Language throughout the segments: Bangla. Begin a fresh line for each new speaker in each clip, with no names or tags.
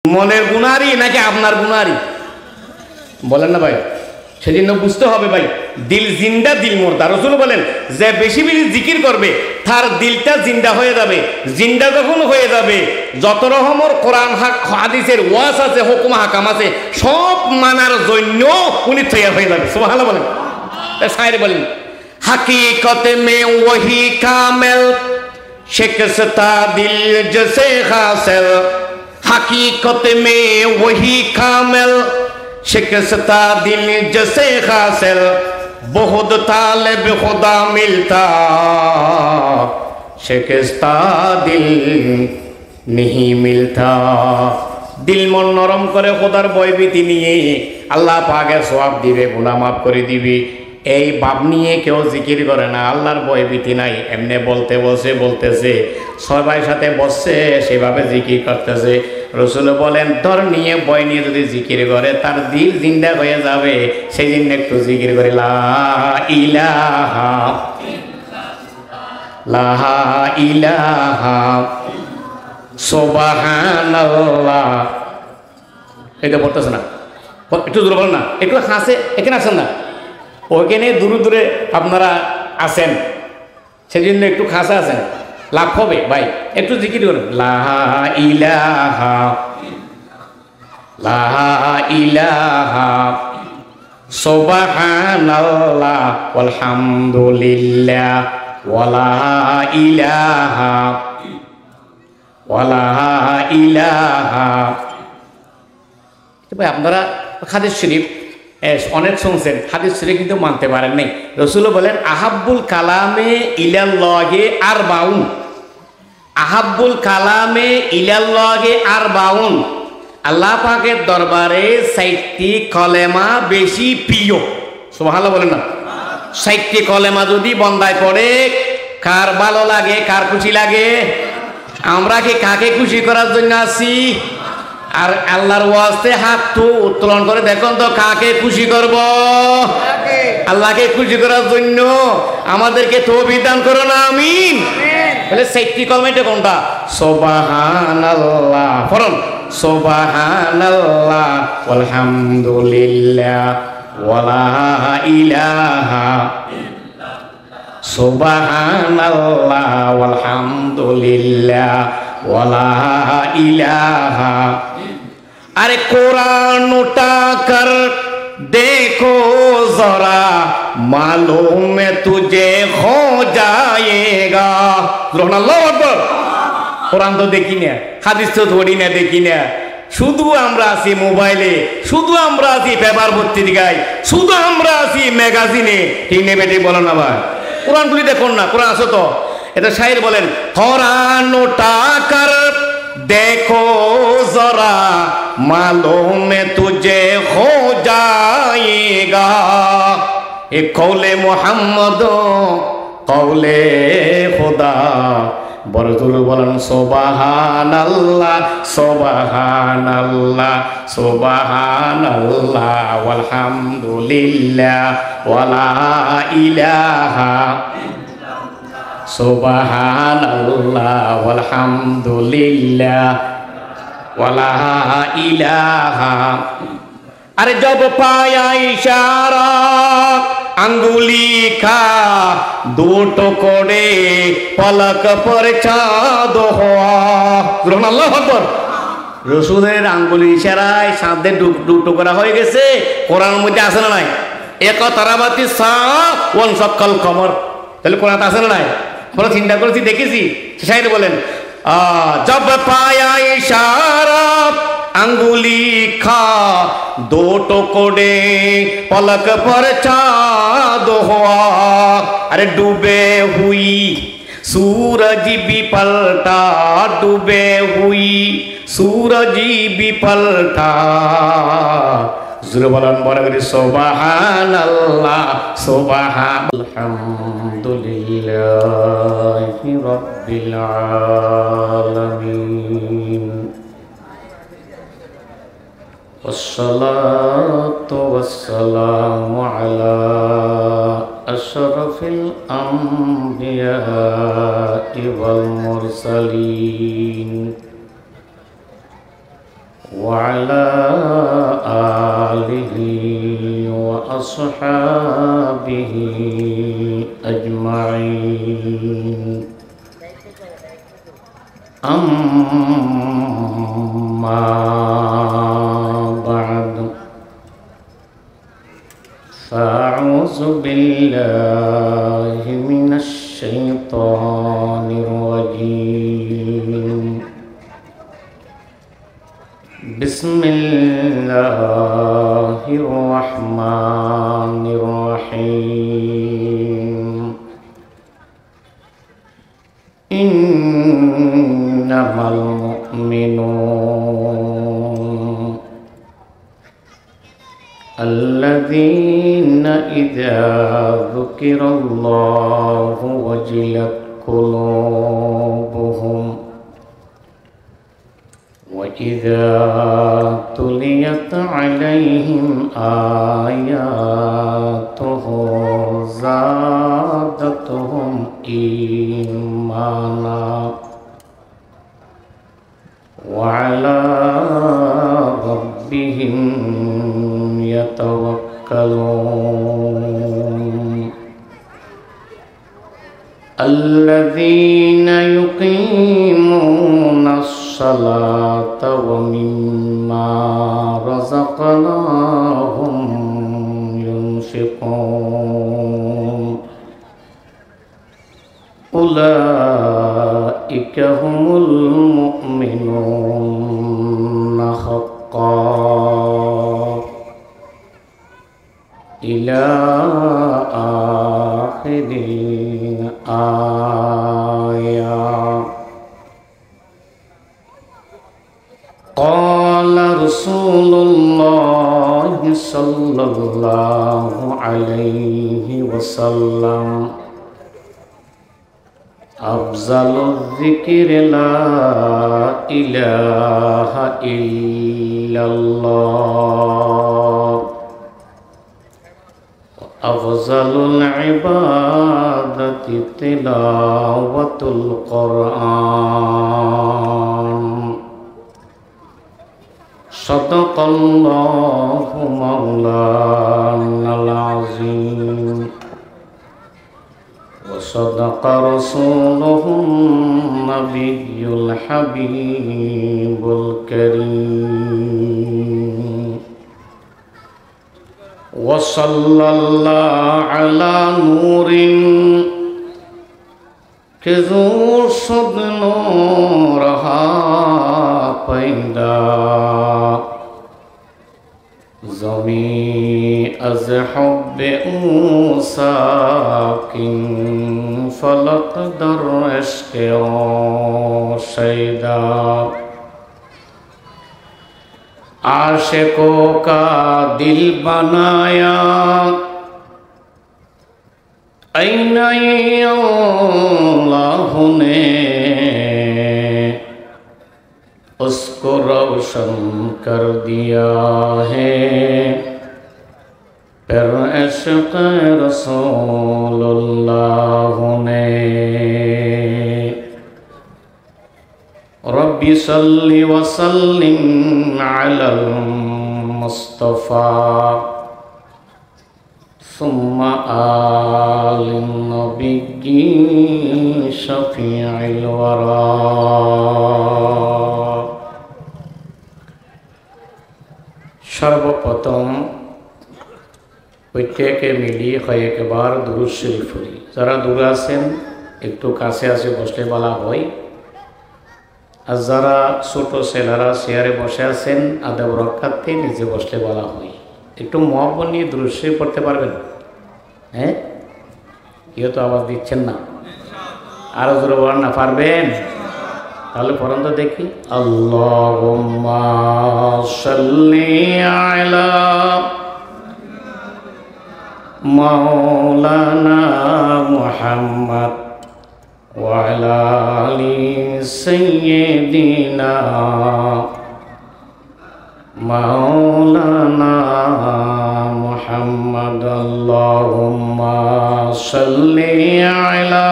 মনের গুনারি নাকি আপনার গুনারি বলেন না ভাই? সেজন্য বুঝতে হবে ভাই, দিল জিন্দা দিল মুর্দা। রাসূল বলেন যে বেশি বেশি জিকির করবে তার দিলটা জিন্দা হয়ে যাবে। জিন্দা যখন হয়ে যাবে, যত রকমের কোরআন হাদিসের ওয়াজ আছে, হুকুম হাকাম আছে, সব মানার জন্য উনি তৈরি হয়ে যাবে। সুবহানাল্লাহ বলেন। শায়ের বলেন, हकीकत में वही कामिल शिकस्ता दिल जैसे हासिल, हकीकत में वही कामिल शिकस्ता दिल जैसे हासिल, बहुत तालिब खुदा मिलता शिकस्ता दिल नहीं मिलता। दिल मन नरम करे खुदार भयभीति निये আল্লাহ পাকে সওয়াব দিবে, গুনাহ মাফ করে দিবে। এই ভাব নিয়ে কেউ জিকির করে না, আল্লাহর ভয়ভীতি নাই, এমনি বলতেছে সবাই সাথে বসছে সেভাবে জিকির করতেছে। রাসূল বলেন ডর নিয়ে ভয় নিয়ে যদি জিকির করে তার দিল জিন্দা হয়ে যাবে। সেই জন্য একটু জিকির করে লা ইলাহা লা ইলাহা সুবহানাল্লাহ। এটা বলতেছে না, একটু দূরে বলেন না, একটু হাসে। এখানে আসেন না, ওইখানে দূরে দূরে আপনারা আছেন, সেজন্য একটু খাসা আছেন, লাভ হবে ভাই। একটু জিকির করেন লা ইলাহা লা ইলাহা সুবহানাল্লাহ ওয়ালহামদুলিল্লাহ ওয়ালা ইলাহা ওয়ালা ইলাহা। ভাই আপনারা হাদিস শরীফ অনেক শুনছেন, হাদিস শরীফ কিন্তু মানতে পারেন নাই। রাসূল বলেন আহাব্বুল কালামে ইলাল্লাহি আরবাউন, আহাব্বুল কালামে ইলাল্লাহি আরবাউন, আল্লাহ পাকের দরবারে 60টি কলেমা বেশি প্রিয়। সুবহানাল্লাহ বলেন না। 60টি কলেমা যদি বন্দায় পড়ে কার ভালো লাগে, কার খুশি লাগে? আমরা কি কাকে খুশি করার জন্য আছি? আর আল্লাহর ওয়াস্তে হাত তো উত্তোলন করে দেখুন তো কাকে খুশি করব? আল্লাহকে খুশি করার জন্য আমাদেরকে তৌফিক দান করো না, আমিন। বলে 60টি কলমাটা কোনটা? সুবহানাল্লাহ পড়ুন, সুবহানাল্লাহ ওয়ালহামদুলিল্লাহ ওয়ালা ইলাহা সুবহানাল্লাহ ওয়ালহামদুলিল্লাহ ওয়ালা ইলাহা। अरे कुरान उठा कर देखो जरा मालूम है तुझे हो जाएगा। अल्लाहु আকবার। कुरान तो देखी ना, हादिस तो थोड़ी ना देखी ना, শুধু আমরা আছি মোবাইলে, শুধু আমরা আছি পেপার পত্রিকায়, শুধু আমরা আছি ম্যাগাজিনে। ঠিক নেই বেটি বলো না ভাই? কোরআনগুলি দেখুন না, কোরআন আছে তো। এটা শায়ের বলেন कुरान उठा कर देखो जरा मालूम है तुझे हो जाएगा। ये कौले मोहम्मद कौले खुदा। बरजुल बोलन सुबहानाल्लाह सुबहानाल्लाह सुबहानाल्लाह वल्हम्दुलिल्लाह वला इलाहा सुबहानाल्लाह वल्हम्दुलिल्लाह वला इलाहा। अरे जब पाया इशारा अंगुली का दो टुकड़े पलक पर चाँद हुआ। अल्लाहु আকবার। রসুলের আঙ্গুলি ইশারায় চাঁদের দু টুকরা হয়ে গেছে। কোরআনের মধ্যে আছে না নাই? ইকতারাবাতি সাআ ওয়ানশাক্কাল কমর। তাহলে কোরআন আছে না নাই? আমরা চিন্তা করেছি, দেখেছি। শায়ের বলেন जब पाया इशारा अंगुली खा दो टुकड़े पलक पर चाँद हुआ। अरे डूबे हुई सूरज भी पलटा, डूबे हुई सूरज भी पलटा। सुबहानाल्लाह सुबहानल्लाहि रब्बिल आलामीन वस्सलातु वस्सलामु अला अशरफिल अंबिया'i वल मुरसलीन وعلى آله وأصحابه أجمعين أما بعد فأعوذ بالله من الشيطان الرجيم بسم الله الرحمن الرحيم إنما المؤمنون الذين إذا ذكر الله وجلت قلوبهم وإذا تليت عليهم آياته زادتهم إيمانا وعلى ربهم يتوكلون الذين يقيمون الصلاة ومما رزقناهم ينفقون أولئك هم المؤمنون حقا إلى آخر الآية. قال رسول الله صلى الله عليه وسلم أفضل الذكر لا إله إلا الله أفضل العبادة تلاوة القرآن صدق الله مولانا العظيم وصدق رسوله النبي الحبيب الكريم وصلى الله على نور كذور صد نورها پیدا زمین از حب او ساکن فلک در عشق او شیدا आशिकों का दिल बनाया अल्लाह ने उसको रोशन कर दिया है फिर इश्क़ रसूलुल्लाह ने रब्बि सल्लि व सल्लिम अलल मुस्तफ़ा सुम्मा आलिन नबिय्यि शफ़ीइल वरा। सर्वप्रथम প্রত্যেকে মিলিয়ে কয়েকবার দুরূদ শরীফ পড়ি। যারা দূরে আছেন একটু কাছে আসে বসলে বলা হয়, আর যারা ছোট ছেলেরা চেয়ারে বসে আছেন আদব রক্ষার্থে নিজে বসলে বলা হয়। একটু মহব্বত নিয়ে দুরূদ শরীফ পড়তে পারবেন? হ্যাঁ, কেউ তো আওয়াজ দিচ্ছেন না। আরো জোরে বলেন না, পারবেন? তাহলে পড়েন তো দেখি। আল্লাহুম্মা সাল্লি আলা মাওলানা মুহাম্মদ ওয়া আলা আলি সাইয়্যিদিনা মাওলানা মুহাম্মদ। আল্লাহুম্মা সাল্লি আলা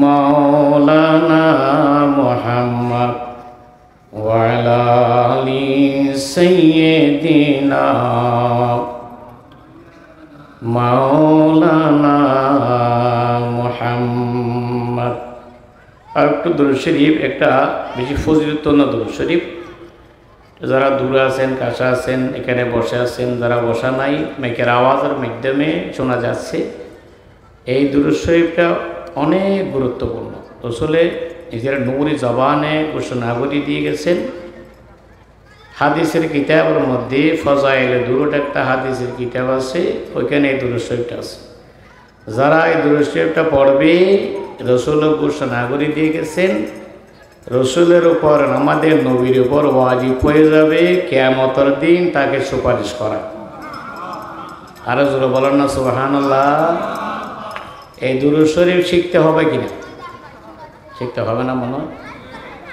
মাওলানা মুহাম্মদ وعلى آل سيدنا মাওলানা মুহাম্মদ। আর একটু দুরূদ শরীফ, একটা বেশি ফজিলতপূর্ণ দুরূদ শরীফ। যারা দূরে আছেন, কাছে আছেন, এখানে বসে আছেন, যারা বসা নাই, মাইকের আওয়াজের মাধ্যমে শোনা যাচ্ছে, এই দুরূদ শরীফটা অনেক গুরুত্বপূর্ণ। আসলে নিজের নূরি জবানে ঘোষণা করে দিয়ে গেছেন। হাদিসের কিতাবের মধ্যে ফজাইলে দুরূদ একটা হাদিসের কিতাব আছে, ওইখানে এই দুরূদ শরীফটা আছে। যারা এই দুরূদ শরীফটা পড়বে, রসুল ঘোষণা করে দিয়ে গেছেন, রসুলের উপর, আমাদের নবীর উপর ওয়াজিব হয়ে যাবে কিয়ামতের দিন তাকে সুপারিশ করা। আরো জোরে বলেন না সুবহানাল্লাহ। এই দুরূদ শরীফ শিখতে হবে কিনা? শিখতে হবে না মনে হয়?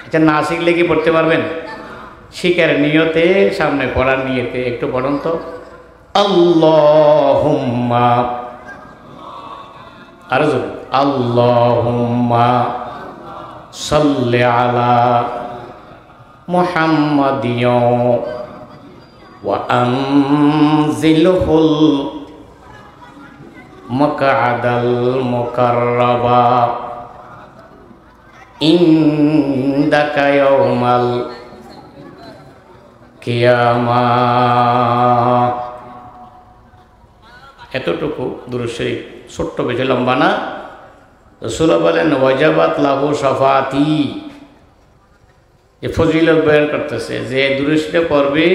আচ্ছা, না শিখলে কি পড়তে পারবেন? শিখার নিয়তে, সামনে পড়ার নিয়তে একটু পড়ুন তো। আল্লাহুম্মা, আরো জোরে, আল্লাহুম্মা সাল্লি আলা মুহাম্মাদিন ওয়া আনজিলহুল মাকআদাল মুকাররাবা ইনদাকা ইয়াউমাল কিয়ামাহ। এতটুকু দুরূদ শরীফ, ছোট্ট, বেশি লম্বা না। রাসূল বলেন ওয়াজাবাত লাহু শাফাআতি, যে ফজিলত বয়ান করতেছে যে দুরূদ শরীফ পড়বে,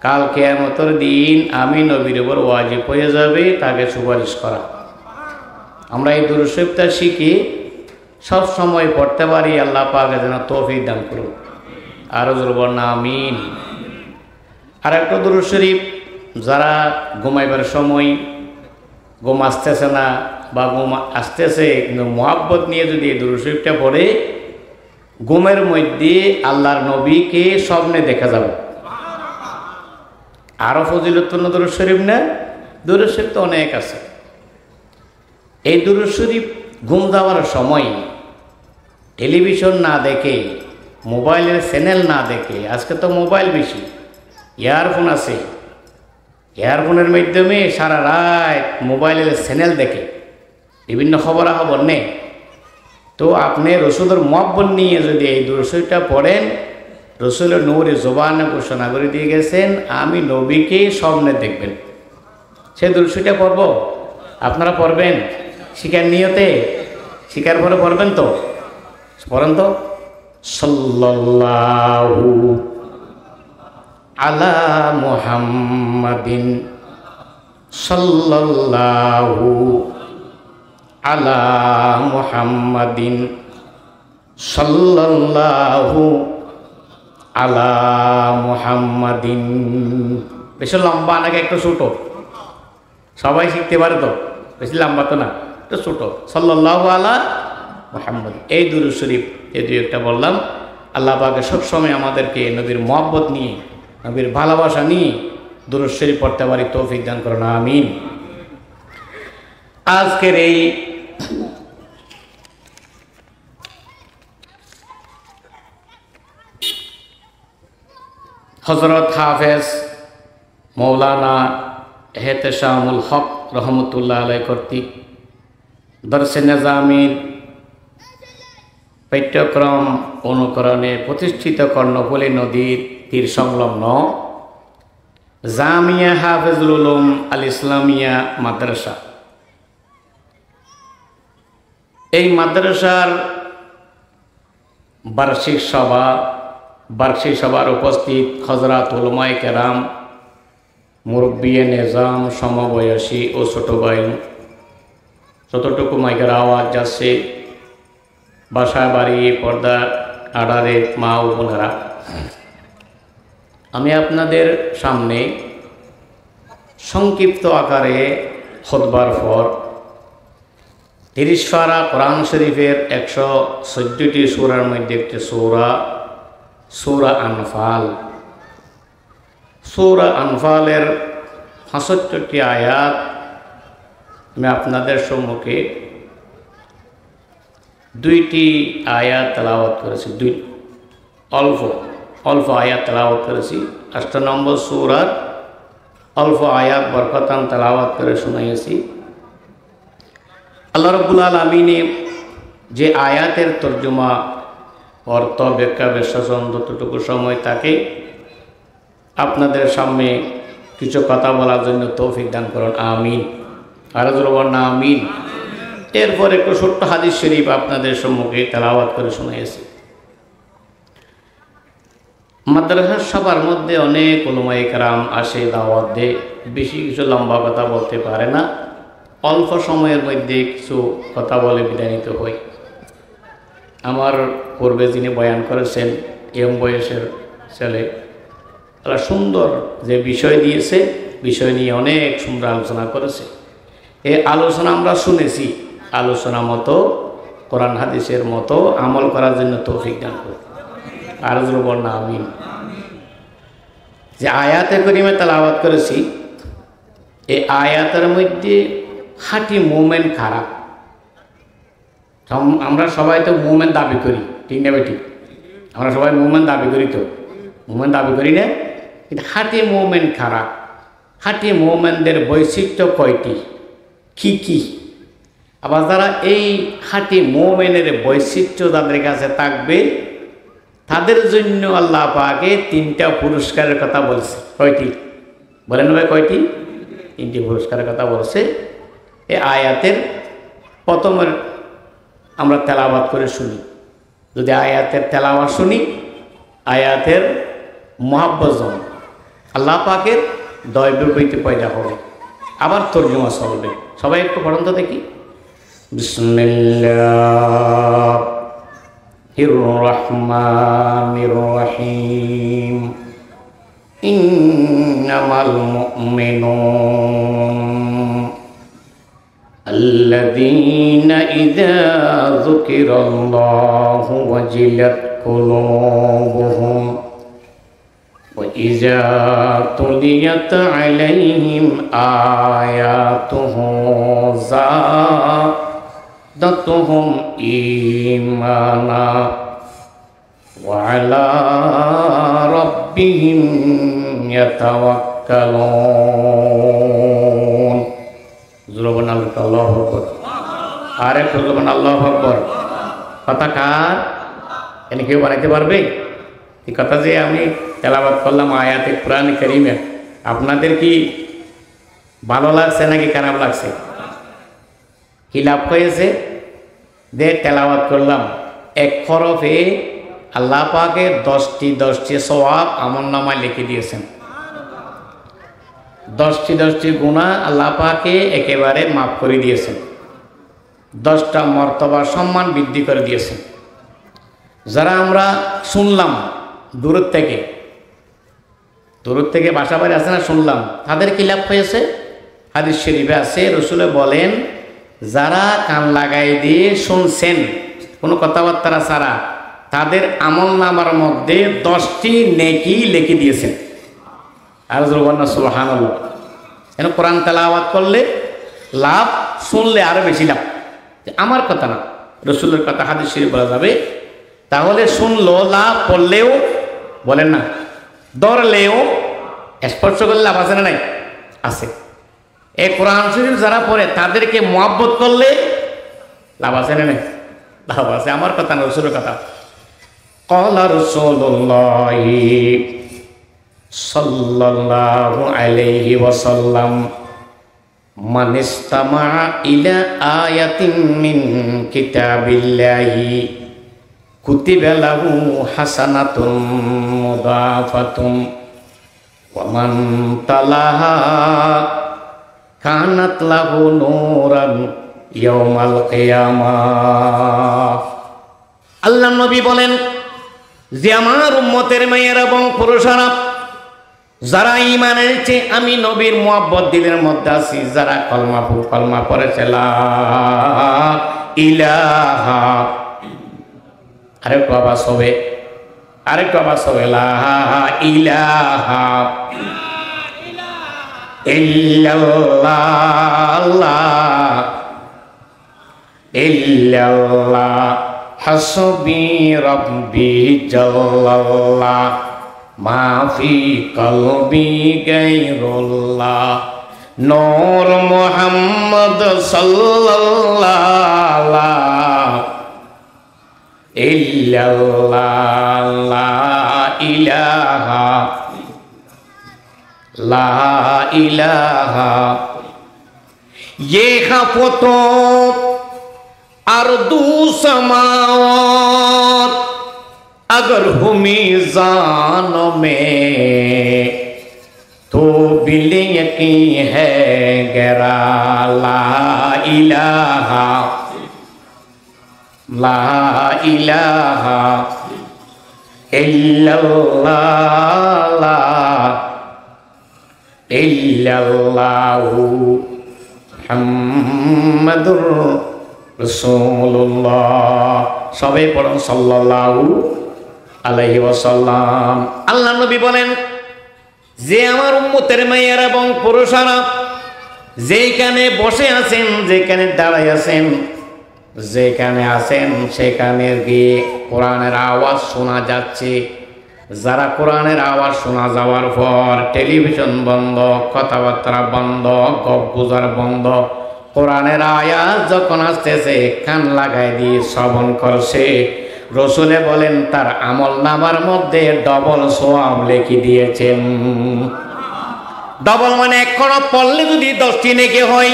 কাল কিয়ামতের দিন আমি নবীর উপর ওয়াজিব হয়ে যাবে তাকে সুপারিশ করা। আমরা এই দুরূদ শরীফটা শিখি সব সময় পড়তে পারি। আল্লাহ পাক যেন তৌফিক দান করুন। আরো জোরে না আমিন। আর একটা দুরূদ শরীফ, যারা ঘুমাইবার সময় ঘুম আসতেছে না বা ঘুম আসতেছে কিন্তু মুহাব্বত নিয়ে যদি এই দুরূদ শরীফটা পড়ে, ঘুমের মধ্যে আল্লাহর নবীকে স্বপ্নে দেখা যাবে। আরো ফজিলতপূর্ণ দুরূদ শরীফ না? দুরূদ শরীফ তো অনেক আছে। এই দুরূদ শরীফ ঘুম যাওয়ার সময় টেলিভিশন না দেখে, মোবাইলের চ্যানেল না দেখে, আজকে তো মোবাইল বেশি, ইয়ারফোন আছে, ইয়ারফোনের মাধ্যমে সারা রাত মোবাইলের চ্যানেল দেখে বিভিন্ন খবরাখবর নেই। তো আপনি রসুলের মুহাব্বত নিয়ে যদি এই দুরূদ শরীফটা পড়েন, রসুলের নূরে জবানে ঘোষণা করে দিয়ে গেছেন আমি নবীকে স্বপ্নে দেখবেন। সেই দুরূদ শরীফটা পড়ব, আপনারা পড়বেন শিখার নিয়তে, শিখার পরে পড়বেন তো, পড়েন তো। সাল্লাল্লাহু আলা মুহাম্মাদিন সাল্লাল্লাহু আলা মুহাম্মাদিন সাল্লাল্লাহু আলা মুহাম্মাদিন। বেশি লম্বা নাকি একটু ছোট? সবাই শিখতে পারে তো, বেশি লম্বা তো না, একটু ছোট। সাল্লাল্লাহু আলা মুহাম্মাদ, এই দুরূদ শরীফ এই দুই একটা বললাম। আল্লাহ পাকে সবসময় আমাদেরকে নবীর মুহাব্বত নিয়ে, নবীর ভালোবাসা নিয়ে দুরূদ শরীফ পড়তে পারি তৌফিক দান করুন, আমিন। আজকের এই হযরত হাফেজ মৌলানা এহতেশামুল হক রহমতুল্লাহ আলাইহি কর্তৃক দরসে নিজামীর পাঠ্যক্রম অনুকরণে প্রতিষ্ঠিত কর্ণফুলী নদীর তীর সংলগ্ন জামিয়া হাফেজুল উলুম আল ইসলামিয়া মাদ্রাসা, এই মাদ্রাসার বার্ষিক সভার উপস্থিত হযরত উলামায়ে কেরাম, মুরব্বিয়ে নিজাম, সমবয়সী ও ছোট ভাই, যতটুকু মাইকের আওয়াজ যাচ্ছে, বাসা বাড়ি পর্দা আড়ারে মা ও বোনেরা, আমি আপনাদের সামনে সংক্ষিপ্ত আকারে খুতবার পর 30 পারা কোরআন শরীফের 114টি সূরার মধ্যে একটি সূরা আনফাল, সূরা আনফালের 65টি আয়াত আমি আপনাদের সম্মুখে 2টি আয়াত তেলাওয়াত করেছি। অল্প অল্প আয়াত তেলাওয়াত করেছি। 8 নম্বর সূরার অল্প আয়াত বরকতান তেলাওয়াত করে শুনাইছি। আল্লাহ রাব্বুল আলামিন যে আয়াতের তর্জমা অর্থ ব্যাখ্যা বিশ্লেষণ যতটুকু সময় থাকে আপনাদের সামনে কিছু কথা বলার জন্য তৌফিক দান করুন, আমিন। আর জোরবর্ণ আমিন। এরপর একটু ছোট্ট হাদিস শরীফ আপনাদের সম্মুখে তেলাওয়াত করে শুনাইছি। মাদ্রাসার সবার মধ্যে অনেক উলামায়ে কেরাম আসে, দাওয়াত দেয়, বেশি কিছু লম্বা কথা বলতে পারে না, অল্প সময়ের মধ্যে কিছু কথা বলে বিদায় নিতে হয়। আমার পূর্বে যিনি বয়ান করেছেন ইয়ং বয়সের ছেলে, তারা সুন্দর যে বিষয় দিয়েছে, বিষয় নিয়ে অনেক সুন্দর আলোচনা করেছে। এই আলোচনা আমরা শুনেছি, আলোচনা মতো কোরআন হাদিসের মতো আমল করার জন্য তৌফিক দান করুন, আর জোরবর্ণ আমিন। যে আয়াতে করিমে তেলাওয়াত করেছি, এই আয়াতের মধ্যে খাঁটি মুমিন খারাপ। আমরা সবাই তো মুমিন দাবি করি, ঠিক না বেটি? আমরা সবাই মুমিন দাবি করি, তো মুমিন দাবি করি না, কিন্তু খাঁটি মুমিন খারাপ। খাঁটি মুমিনদের বৈশিষ্ট্য কয়টি, কি কি? আবার যারা এই খাঁটি মুমিনের বৈশিষ্ট্য যাদের কাছে থাকবে তাদের জন্য আল্লাহ পাকে 3টা পুরস্কারের কথা বলছে। কয়টি বলেন ভাই? কয়টি? 3টি পুরস্কারের কথা বলছে। এই আয়াতের প্রথমের আমরা তেলাওয়াত করে শুনি। যদি আয়াতের তেলাওয়াত শুনি, আয়াতের মুহাব্বত জমে, আল্লাহ পাকের দয়বীতে পয়দা হবে, আবার তর্জমা চলবে। সবাই একটু পড়ুন তো দেখি। বিসমিল্লাহির রহমানির রহিম। ইন্নামাল মুমিনুন আল্লাযীনা ইযা যুকিরাল্লাহু ওয়াজিলাত কুলুবুহুম وإذا تليت عليهم آياته زادتهم إيمانا وعلى ربهم يتوكلون. জোরবন আল্লাহু আকবার। আরে জোরবন আল্লাহু আকবার। কথা কার? এনে কেউ বানাইতে পারবে? এই কথা যে আমি তেলাওয়াত করলাম আয়াতে কোরআন কারীমে, আপনাদের কি ভালো লাগছে নাকি খারাপ লাগছে? কি লাভ হয়েছে যে তেলাওয়াত করলাম? এক হরফে আল্লাহ পাকে 10টি সওয়াব আমলনামায় লিখে দিয়েছেন। 10টি গুনাহ আল্লাহ পাকে একেবারে মাফ করে দিয়েছেন। 10টা মর্তবা সম্মান বৃদ্ধি করে দিয়েছেন। যারা আমরা শুনলাম দূর থেকে বাসা বাড়ি আছে না, শুনলাম, তাদের কি লাভ হয়েছে? হাদিস শরীফে আছে, রাসূল বলেন, যারা কান লাগাই দিয়ে শুনছেন কোনো কথাবার্তা ছাড়া, তাদের আমলনামার মধ্যে 10টি নেকি লিখে দিয়েছেন। আর সুবহানাল্লাহ। কেন? কোরআন তেলাওয়াত করলে লাভ, শুনলে আরো বেশি লাভ। আমার কথা না, রাসূলের কথা হাদিস শরীফ বলা যাবে। তাহলে শুনলো লাভ, পড়লেও বলেন না, ধরলেও স্পর্শ করলে লাভ আছে না নাই? আছে। এই কোরআন শরীফ যারা পড়ে তাদেরকে মুহাব্বত করলে লাভ আছে না নাই? লাভ আছে। আমার কথা না, রাসূলের কথা। ক্বালা রাসূলুল্লাহি সাল্লাল্লাহু আলাইহি ওয়াসাল্লাম, মান ইসতামা ইলা আয়াতিন মিন কিতাবিল্লাহি কুতিবা লাহু হাসানাতুন মুদাফাতুন ওয়া মান তালাহা কানাত লাহু নূরান ইয়াউমাল কিয়ামাহ। আল্লাহ নবী বলেন যে আমার উম্মতের মেয়েরা এবং পুরুষেরা যারা ঈমান এনেছে, আমি নবীর মুহাব্বত দিলের মধ্যে আছি, যারা কলমা পড়েছে লা ইলাহা, আরেকটু আওয়াজ হবে, লা ইলাহা ইল্লাল্লাহ হাসবি রব্বি জাল্লাল্লাহ মা ফি কলবি গায়রুল্লাহ নূর মুহাম্মদ সাল্লাল্লাহ ইল্লাল্লাহ লা ইলাহা লা ইলাহা ये खफतो अर्दू समावत अगर हो मीज़ान में तो बिले यकीन है गरा ला इलाहा इल्लल्लाह इल्लल्लाहु মুহাম্মাদুর রাসূলুল্লাহ সবাই পড়ুন সাল্লাল্লাহু আলাইহি ওয়াসাল্লাম। আল্লাহ নবী বলেন যে আমার উম্মতের মেয়েরা এবং পুরুষেরা যেখানে বসে আছেন, যেখানে দাঁড়ায় আছেন, যেখানে আছেন সেখানে গিয়ে কোরআনের আওয়াজ শোনা যাচ্ছে। যারা কোরআনের আওয়াজ শোনা যাওয়ার পর টেলিভিশন বন্ধ, কথাবার্তা বন্ধ, গপ গুজর বন্ধ, কোরআনের আয়াত যখন আসতেছে কান লাগাই দিয়ে শ্রবণ করছে, রসুলে বলেন তার আমল নামার মধ্যে ডবল সওয়াব লিখে দিয়েছেন। ডবল মানে এক খরচ পড়লে যদি 10টি নেকি হয়,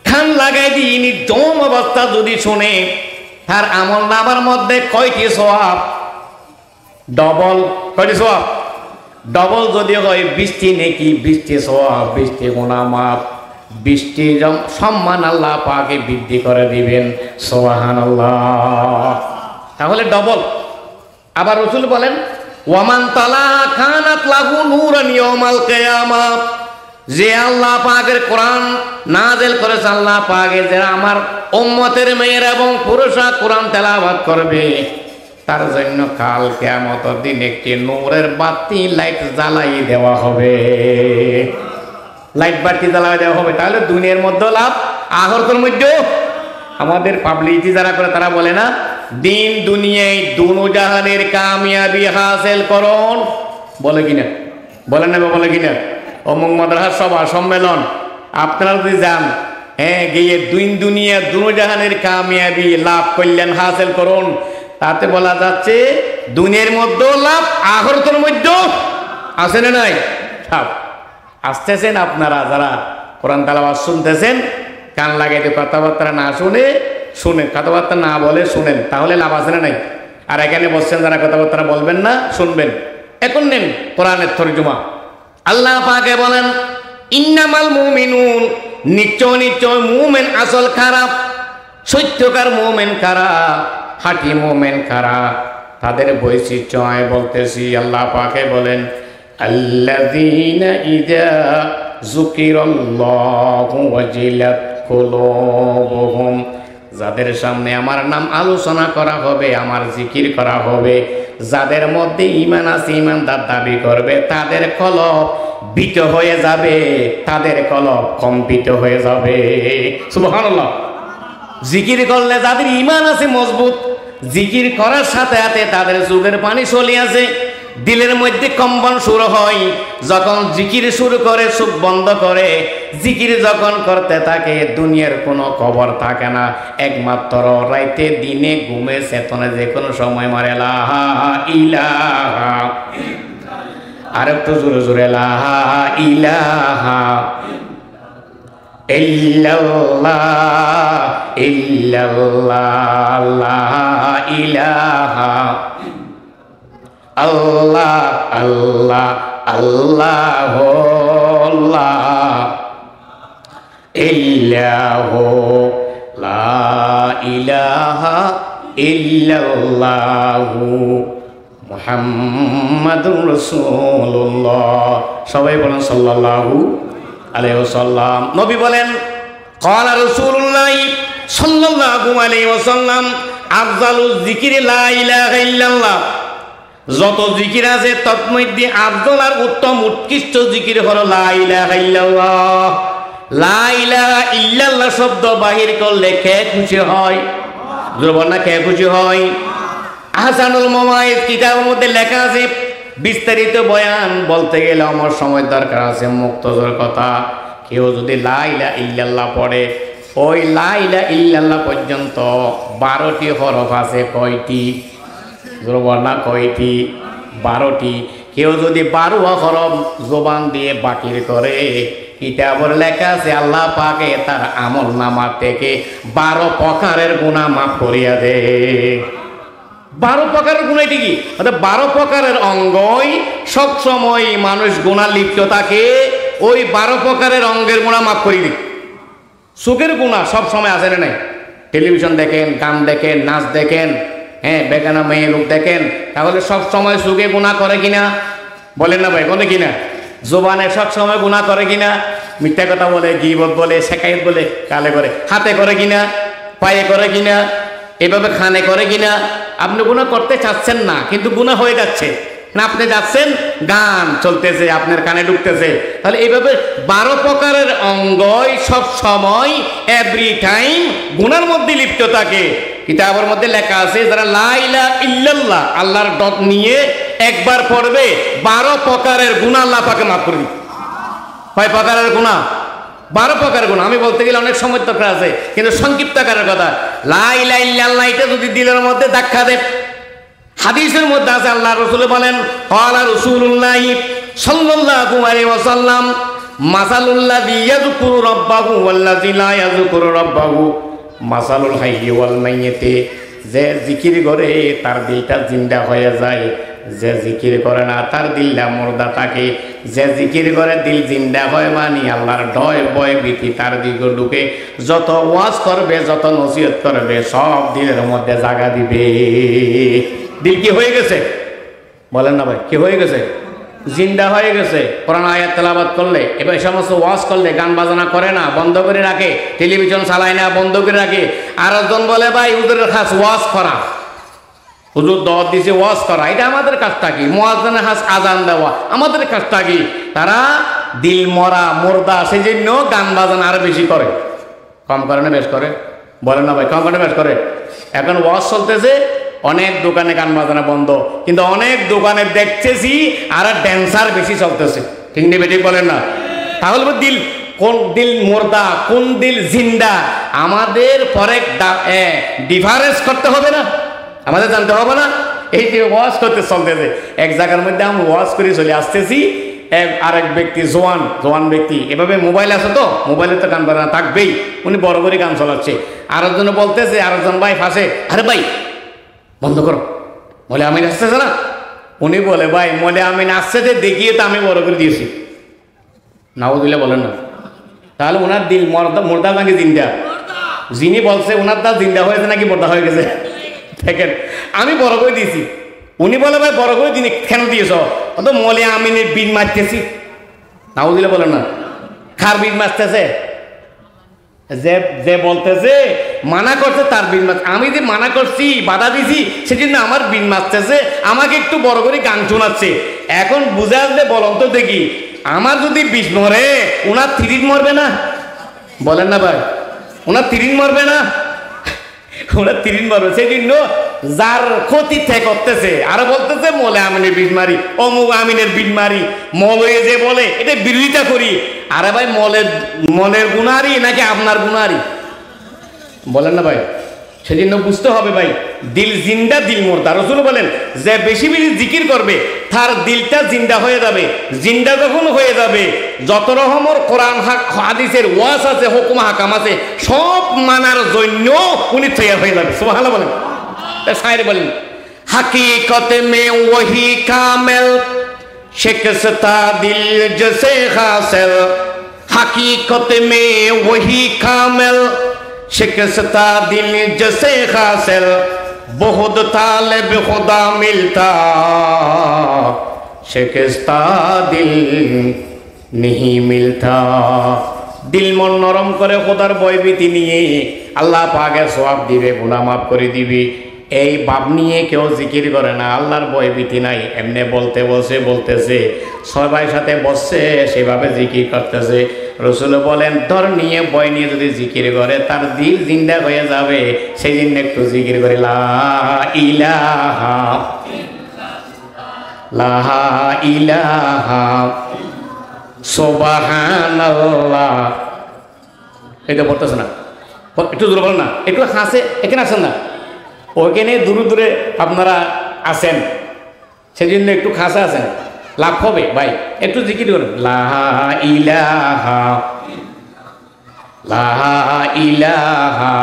কান লাগাই দিয়ে নির্জম অবস্থা যদি শুনে, তার আমল নামার মধ্যে কয়টি সওয়াব? ডবল। কয়টি সওয়াব? ডবল যদি হয় 20টি নেকি, 20টি সওয়াব, 20টি গুনাহ মাফ, 20টি সম্মান আল্লাহ পাকে বৃদ্ধি করে দিবেন। সুবহানাল্লাহ। তাহলে ডবল। আবার রাসূল বলেন ওয়ামান তালা কানাত লাহু নূরান ইয়াউমাল কিয়ামা, যে আল্লাহ পাকের কোরআন নাযিল করেছে, আল্লাহ পাকে যারা আমার উম্মতের মেয়েরা এবং পুরুষরা কোরআন তেলাওয়াত করবে, তার জন্য কাল কিয়ামতের দিন একটি নূরের বাতি লাইট জ্বালাই দেওয়া হবে। লাইট বাতি জ্বালাই দেওয়া হবে। তাহলে দুনিয়ার মধ্যে লাভ, আখিরাতের মধ্যেও। আমাদের পাবলিসিটি যারা করে তারা বলে না দিন দুনিয়ায় দুনো জাহানের কামিয়াবি হাসিল করুন, বলে কিনা? বলে না? বলে কিনা? অমুক মাদ্রাসা সভা সম্মেলন আপনারা যদি যান, হ্যাঁ, গিয়ে দুনিয়া দুনো জাহানের কামিয়াবি লাভ কল্যাণ হাসিল করুন, তাতে বলা যাচ্ছে দুনিয়ার মধ্যেও লাভ, আখিরাতের মধ্যেও আছে না নাই? সব আসতেছেন আপনারা যারা কোরআন তেলাওয়াত শুনতেছেন, কান লাগাইতে কথাবার্তা না শুনে শুনেন, কথাবার্তা না বলে শুনেন, তাহলে লাভ আছে না নাই? আর এখানে বসছেন যারা কথাবার্তা বলবেন না, শুনবেন। এখন নেন কোরআনের তরজমা। আল্লাহ পাকে বলেন ইন্নামাল মুমিনুন, নিশ্চয় নিশ্চয় মুমিন আসল খারাপ, সত্যকার মুমিন কারা, খাঁটি মুমিন কারা, তাদের বৈশিষ্ট্য বলতেছি। আল্লাহ পাকে বলেন আল্লাযীনা ইযা যুকিরাল্লাহু ওয়াজিলাত কুলুবুহুম, যাদের সামনে আমার নাম আলোচনা করা হবে, আমার জিকির করা হবে, যাদের মধ্যে ঈমান আছে, ঈমানদার দাবি করবে, তাদের কলব ভীত হয়ে যাবে, তাদের কলব কম্পিত হয়ে যাবে। সুবহানাল্লাহ। জিকির করলে যাদের ঈমান আছে মজবুত, জিকির করার সাথে সাথে তাদের চোখের পানি চলে আসে, দিলের মধ্যে কম্পন শুরু হয়। যখন জিকির শুরু করে চোখ বন্ধ করে জিকির যখন করতে থাকে, দুনিয়ার কোনো খবর থাকে না, একমাত্র রাইতে দিনে ঘুমে চেতনে যে কোনো সময় মারে লা ইলাহা, আর একটু জোরে জোরে লা ইলাহা ইল্লাল্লাহ ইল্লাল্লাহ লা ইলাহা আল্লাহ আল্লাহ আল্লাহ আল্লাহ ইল্লাহু লা ইলাহা ইল্লাল্লাহু মুহাম্মাদুর রাসূলুল্লাহ। সবাই বলেন সাল্লাল্লাহু আলাইহি ওয়াসাল্লাম। নবী বলেন ক্বালা রাসূলুল্লাহ সাল্লাল্লাহু আলাইহি ওয়াসাল্লাম আফজালুজ যিকরি লা ইলাহা ইল্লাল্লাহ, যত জিকির আছে তন্মধ্যে আফজল আর উত্তম উৎকৃষ্ট জিকির হলো লা ইলাহা ইল্লাল্লাহ। লা ইলাহা ইল্লাল্লাহ শব্দ বাহির করলে কে খুশি হয়? জোরবন্না কে খুশি হয়? আহসানুল মাওয়াইদ কিতাবের মধ্যে লেখা আছে, বিস্তারিত বয়ান বলতে গেলে আমার সময় দরকার আছে। মুক্তজর কথা, কেউ যদি লা ইলাহা ইল্লাল্লাহ পড়ে, ওই লা ইলাহা ইল্লাল্লাহ পর্যন্ত 12টি হরফ আছে। কয়টি? জোরবন্না কয়টি? 12টি। কেউ যদি 12 হরফ জবান দিয়ে বাকির করে, কিতাবের লেখা আছে আল্লাহ পাকে তার আমল নামা থেকে 12 প্রকারের গুনাহ মাফ করিয়া দে। 12 প্রকারের গুনাহ কি? অর্থাৎ 12 প্রকারের অঙ্গই সবসময় মানুষ গুনাহ লিপ্ত থাকে, ওই 12 প্রকারের অঙ্গের গুনাহ মাফ করি দিক। চোখের গুনাহ সব সময় আসে না নাই? টেলিভিশন দেখেন, গান দেখেন, নাচ দেখেন, হ্যাঁ বেগানা মেয়ে লোক দেখেন, তাহলে সব সময় চোখে গুনাহ করে কিনা? বলেন না ভাই, বলে কিনা? জবানে সব সময় গুনাহ করে কিনা? মিথ্যা কথা বলে, গীবত বলে, শেকায়েত বলে, কালে করে, হাতে করে কিনা, পায়ে করে কিনা, এভাবে খানে করে কিনা? আপনি গুনাহ করতে চাচ্ছেন না, কিন্তু গুনাহ হয়ে যাচ্ছে না। আপনি যাচ্ছেন, গান চলতেছে, আপনার কানে ঢুকতেছে, তাহলে এইভাবে 12 প্রকারের অঙ্গই সব সময় এভরি টাইম গুনার মধ্যে লিপ্ত থাকে। কিতাবের মধ্যে লেখা আছে, যারা লা ইলাহা ইল্লাল্লাহ আল্লাহর ডট নিয়ে একবার পড়বে, 12 প্রকারের গুনাহ আল্লাহ পাকে মাফ করে দিবে। কয় প্রকারের গুনাহ? 12 প্রকারের গুনাহ। আমি বলতে গেলে অনেক সময় দরকার আছে, কিন্তু সংক্ষিপ্ত আকারের কথা। লা ইলাহা ইল্লাল্লাহ এটা যদি দিলের মধ্যে ধাক্কা দেয়, হাদিসের মধ্যে আছে আল্লাহ রাসূল বলেন, ক্বালা রাসূলুল্লাহ সাল্লাল্লাহু আলাইহি ওয়াসাল্লাম, মাসালুল্লাযী ইয়াযকুরু রাব্বাহু ওয়াল্লাযী লা ইয়াযকুরু রাব্বাহু মাসালুল হাইয়্যি ওয়াল মাইয়্যিতি। যে জিকির করে তার দিলটা জিন্দা হয়ে যায়, যে জিকির করে না তার দিলটা মুর্দা থাকে। যে জিকির করে দিল জিন্দা হয়, মানে আল্লাহর ভয় ভয় ভীতি তার দিকে ঢুকে। যত ওয়াজ করবে, যত নসিহত করবে, সব দিলের মধ্যে জায়গা দিবে। দিল কি হয়ে গেছে? বলেন না ভাই, কি হয়ে গেছে? জিন্দা হয়ে গেছে। কোরআন আয়াত তেলাওয়াত করলে, এবার এই সমস্ত ওয়াজ করলে, গান বাজনা করে না, বন্ধ করে রাখে, টেলিভিশন চালায় না, বন্ধ করে রাখে। আর একজন বলে ভাই হুজুরের খাস ওয়াজ করা, হুজুর দাওয়াত দিছে ওয়াজ করা, এটা আমাদের কাজটা কি? মুয়াজ্জিনের খাস আজান দেওয়া, আমাদের কাজটা কি? তারা দিল মরা মুর্দা, সেই জন্য গান বাজনা আরো বেশি করে। কম করে না বেশ করে? বলেন না ভাই, কম করে বেশ করে? এখন ওয়াজ চলতেছে, অনেক দোকানে গান বাজনা বন্ধ, কিন্তু অনেক দোকানে দেখতেছি আর ড্যান্সার বেশি চলতেছে। ঠিক নেবে? ঠিক বলেন না? তাহলে দিল কোন দিল মুর্দা, কোন দিল জিন্দা, আমাদের পরে ডিফারেন্স করতে হবে না? আমাদের জানতে হবে না? এই যে ওয়াজ করতে চলতেছে, এক জায়গার মধ্যে আমি ওয়াজ করে চলে আসতেছি, আরেক ব্যক্তি জোয়ান ব্যক্তি, এভাবে মোবাইল আছে তো, মোবাইলে তো গান বাজনা থাকবেই, উনি বড় করে গান চালাচ্ছে। আরেকজন বলতেছে, আরেকজন ভাই ফাঁসে, আরে ভাই বন্ধ করো, বলে আমি আসতেছে না। উনি বলে ভাই মলে আমি আসছে দেখিয়ে তো আমি বড় করে দিয়েছি। নাউযুবিল্লাহ বলেন না? তাহলে ওনার দিল মুর্দা নাকি জিন্দা? যিনি বলছে ওনার দা জিন্দা হয়েছে নাকি মুর্দা হয়ে গেছে? দেখেন, আমি বড় করে দিয়েছি। উনি বলে ভাই বড় করে দিন, কেন দিয়েছ? অত মলে আমিনের বিন মারতেছি। নাউযুবিল্লাহ বলেন না? কার বিন মারতেছে? যে বলতেছে মানা করছে তার বিন মাছ। আমি যে মানা করছি, বাধা দিছি, সেজন্য আমার বিন মারতেছে, আমাকে একটু বড় করে গান শোনাচ্ছে। এখন বুঝে আসলে বলন তো দেখি, আমার যদি বিষ মরে, ওনার 3 মরবে না? বলেন না ভাই, ওনার 3 মরবে না? ওনার 3 মরবে। সেই জন্য যার ক্ষতি করতেছে আর বলতেছে মলে আমিনের বিন মারি, অমুক আমিনের বিন মারি, মলে যে বলে এটা বিরোধিতা করি। আরে ভাই মলের গুনারি নাকি আপনার গুনারি? বলেন না ভাই? সেজন্য বুঝতে হবে ভাই, দিল জিন্দা দিল মুর্দা। রাসূল বলেন যে বেশি বেশি জিকির করবে তার দিলটা জিন্দা হয়ে যাবে। জিন্দা যখন হয়ে যাবে, যত রকমের কোরআন হাদিসের ওয়াজ আছে, হুকুম হাকাম আছে, সব মানার জন্য উনি তৈরি হয়ে যাবে। সুবহানাল্লাহ বলেন। শায়ের বলেন, हकीकत में वही कामिल शिकस्ता दिल जैसे हासिल, हकीकत में वही कामिल शिकस्ता दिल जैसे हासिल, बहुत तालिब खुदा मिलता शिकस्ता दिल नहीं मिलता। दिल मन नरम करे खुदार भयभीति निये आल्लाह पाके सवाब दिबे, गुनाह माफ करे दिबे। এই ভাব নিয়ে কেউ জিকির করে না, আল্লাহর ভয় ভীতি নাই, এমনি বলতেছে সবাই সাথে বসছে সেভাবে জিকির করতেছে। রসুল বলেন ডর নিয়ে ভয় নিয়ে যদি জিকির করে তার দিল জিন্দা হয়ে যাবে, সেই জন্য একটু জিকির করে লা ইলাহা লা ইলাহা সুবহানাল্লাহ। এটা বলতেছে না, একটু দূরে বলেন না, একটু হাসে, এখানে আসেন না, ওইখানে দূরে দূরে আপনারা আছেন, সেই জন্য একটু খাসে আছেন, লাভ হবে ভাই, একটু জিকির করেন লা ইলাহা লা ইলাহা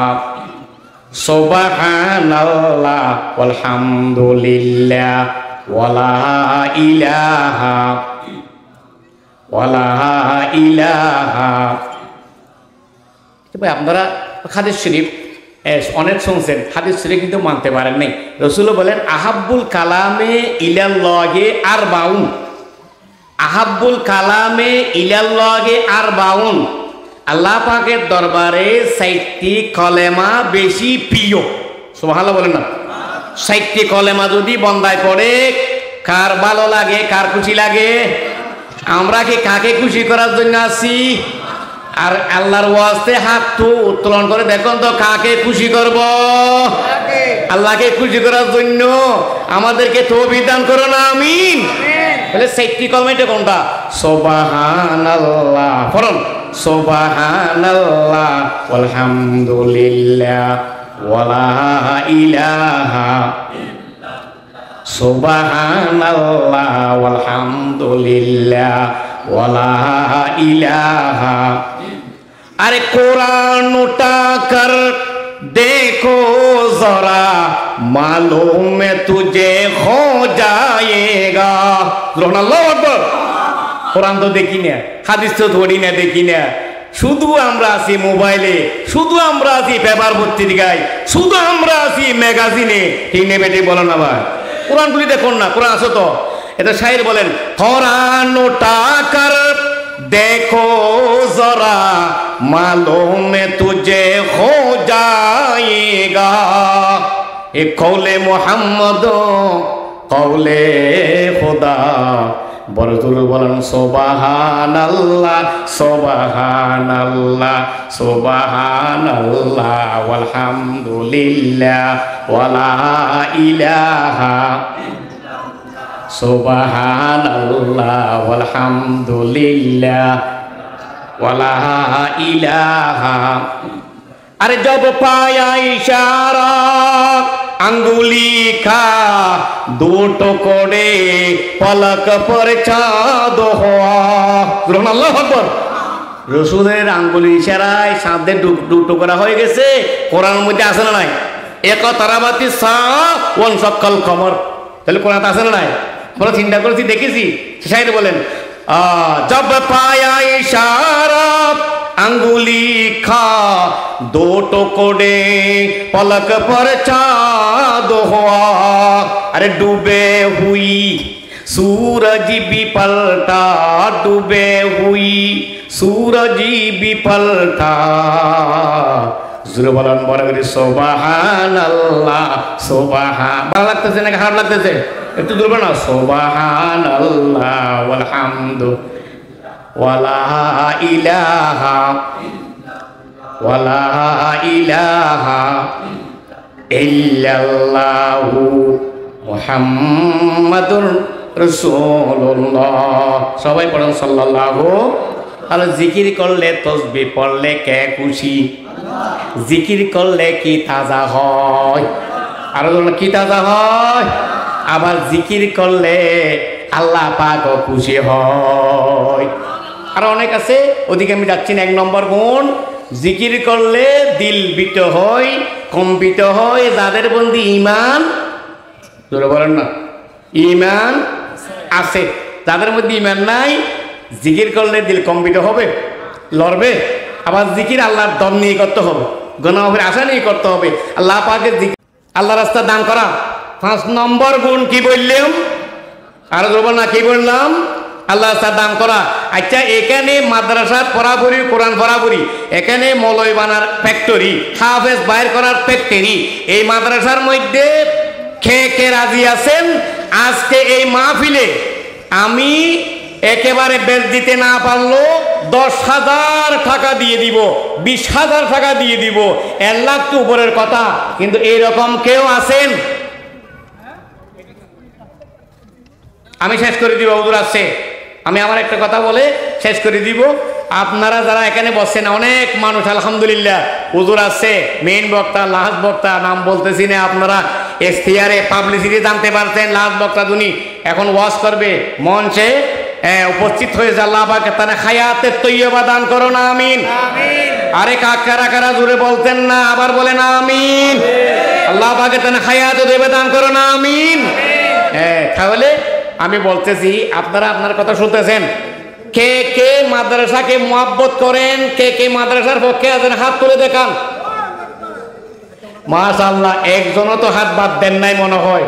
সুবহানাল্লাহ ওয়ালহামদুলিল্লাহ ওয়ালা ইলাহা ওয়ালা ইলাহা। ভাই আপনারা হাদিস শরীফ অনেক শুনছেন, হাদিস শরীফ কিন্তু মানতে পারেন নাই। রসুল বলেন আহাব্বুল কালামে ইলাল্লাহি আরবাউন, আহাব্বুল কালামে ইলাল্লাহি আরবাউন, আল্লাহ পাকের দরবারে 60টি কলেমা বেশি প্রিয়। সুবহানাল্লাহ বলেন না, 60টি কলেমা যদি বন্দায় পড়ে কার ভালো লাগে, কার খুশি লাগে? আমরা কি কাকে খুশি করার জন্য আছি? আর আল্লাহর ওয়াস্তে হাত তো উত্তোলন করে দেখুন তো কাকে খুশি করব? আল্লাহকে খুশি করার জন্য আমাদেরকে তৌফিক দান করো না, আমিন। তাহলে 60টি কলমাটা কোনটা? সুবহানাল্লাহ, পড়ুন সুবহানাল্লাহ ওয়ালহামদুলিল্লাহ ওয়ালা ইলাহা সুবহানাল্লাহ ওয়ালহামদুলিল্লাহ ওয়ালা ইলাহা। अरे कुरान उठाकर देखो जरा मालूम में तुझे हो जाएगा। अल्लाहु আকবার। কোরআন তো দেখি না, হাদিস তো ধরি না, দেখি না, শুধু আমরা আছি মোবাইলে, শুধু আমরা আছি পেপার পত্রিকায়, শুধু আমরা আছি ম্যাগাজিনে, ঠিক নেই বেটি বলো না ভাই? কোরআন গুলি দেখুন না, কোরআন আছে তো। এটা শায়ের বলেন কোরআন উঠাकर देखो जरा मालूम में तुझे हो जाएगा। ये कौले मोहम्मद कौले खुदा। बरजुल बोलन सुबहानल्लाह सुबहानल्लाह सुबहानल्लाह वल्हम्दुलिल्लाह वला इलाहा सुबहानल्लाह वल्हम्दुलिल्लाह वला इलाहा। अरे जब पाया इशारा अंगुली का दो टुकड़े पलक पर चाँद हुआ। अल्लाहु আকবার। রসুলের আঙ্গুলি ইশারায় সাদের দু টুকরা হয়ে গেছে। কোরআনের মধ্যে আছে না নাই? ইকতারাবাতি সাআ ওয়ানশাক্কাল কমর। তাহলে কোরআন আছে না নাই? আমরা চিন্তা করেছি, দেখেছি। শায়ের বলেন जब पाया इशारा अंगुली खा दो टुकड़े पलक पर चाँद हुआ। अरे डूबे हुई सूरज भी पलटा, डूबे हुई सूरज भी पलटा। বলেন বড় করে সুবহানাল্লাহ সুবহান। ভালো লাগতেছে নাকি খারাপ লাগতেছে? একটু দুর্বল না? সুবহানাল্লাহ ওয়ালহামদু ওয়ালা ইলাহা ওয়ালা ইলাহা ইল্লাল্লাহু মুহাম্মাদুর রাসূলুল্লাহ। সবাই পড়ুন সাল্লাল্লাহু। আর জিকির করলে তসবিহ পড়লে কে খুশি? জিকির করলে কি তাজা হয়? আর কি তাজা হয়? আবার জিকির করলে আল্লাহ পাকও খুশি হয়। আর অনেক আছে, ওদিকে আমি যাচ্ছি না। 1 নম্বর গুণ, জিকির করলে দিল বিত হয়, কম্পিত হয়। যাদের বন্দি ঈমান, জোরে বলেন না, ঈমান আছে, যাদের মধ্যে ঈমান নাই, জিকির করলে দিল কম্পিত হবে, লড়বে। আবার জিকির আল্লাহর দম নিয়ে করতে হবে, গুনাহের আশা নিয়ে করতে হবে। আল্লাহ পাকের জিকির, আল্লাহ রাস্তা দান করা। 5 নম্বর গুণ কি বললাম? আর বলবো না, কি বললাম? আল্লাহ রাস্তা দান করা। আচ্ছা এখানে মাদ্রাসার পড়াবড়ি কোরআন পড়াবড়ি, এখানে মলয় বানার ফ্যাক্টরি, হাফেজ বাইর করার ফ্যাক্টরি, এই মাদ্রাসার মধ্যে খেয়ে কে রাজি আছেন আজকে এই মাহফিলে আমি একেবারে বেচ দিতে না পারলো 10,000 টাকা দিয়ে দিব, 20,000 টাকা দিয়ে দিব, 1 লাখ তো উপরের কথা, কিন্তু এইরকম কেউ আছেন? আমি শেষ করে দিব, হুজুর আছে, আমি আমার একটা কথা বলে শেষ করে দিব। আপনারা যারা এখানে বসছেন অনেক মানুষ আলহামদুলিল্লাহ, হুজুর আছে, মেইন বক্তা, লাস্ট বক্তা, নাম বলতেছি না, আপনারা এশতিয়ারে পাবলিসিটি জানতে পারছেন, লাস্ট বক্তা দুনি এখন ওয়াজ করবে, মঞ্চে উপস্থিত হয়েছে। আল্লাহ পাক তারা হায়াতে তৈয়বা দান করো না, আমিন। আরে কারা কারা জোরে বলতেন না, আবার বলেন আমিন। আল্লাহ পাক তারা হায়াতে তৈয়বা দান করো না, আমিন। তাহলে আমি বলতেছি, আপনারা আপনার কথা শুনতেছেন, কে কে মাদ্রাসাকে মুহাব্বত করেন, কে কে মাদ্রাসার পক্ষে আছেন, হাত তুলে দেখান। মাশাআল্লাহ, একজনও তো হাত বাদ দেন নাই মনে হয়।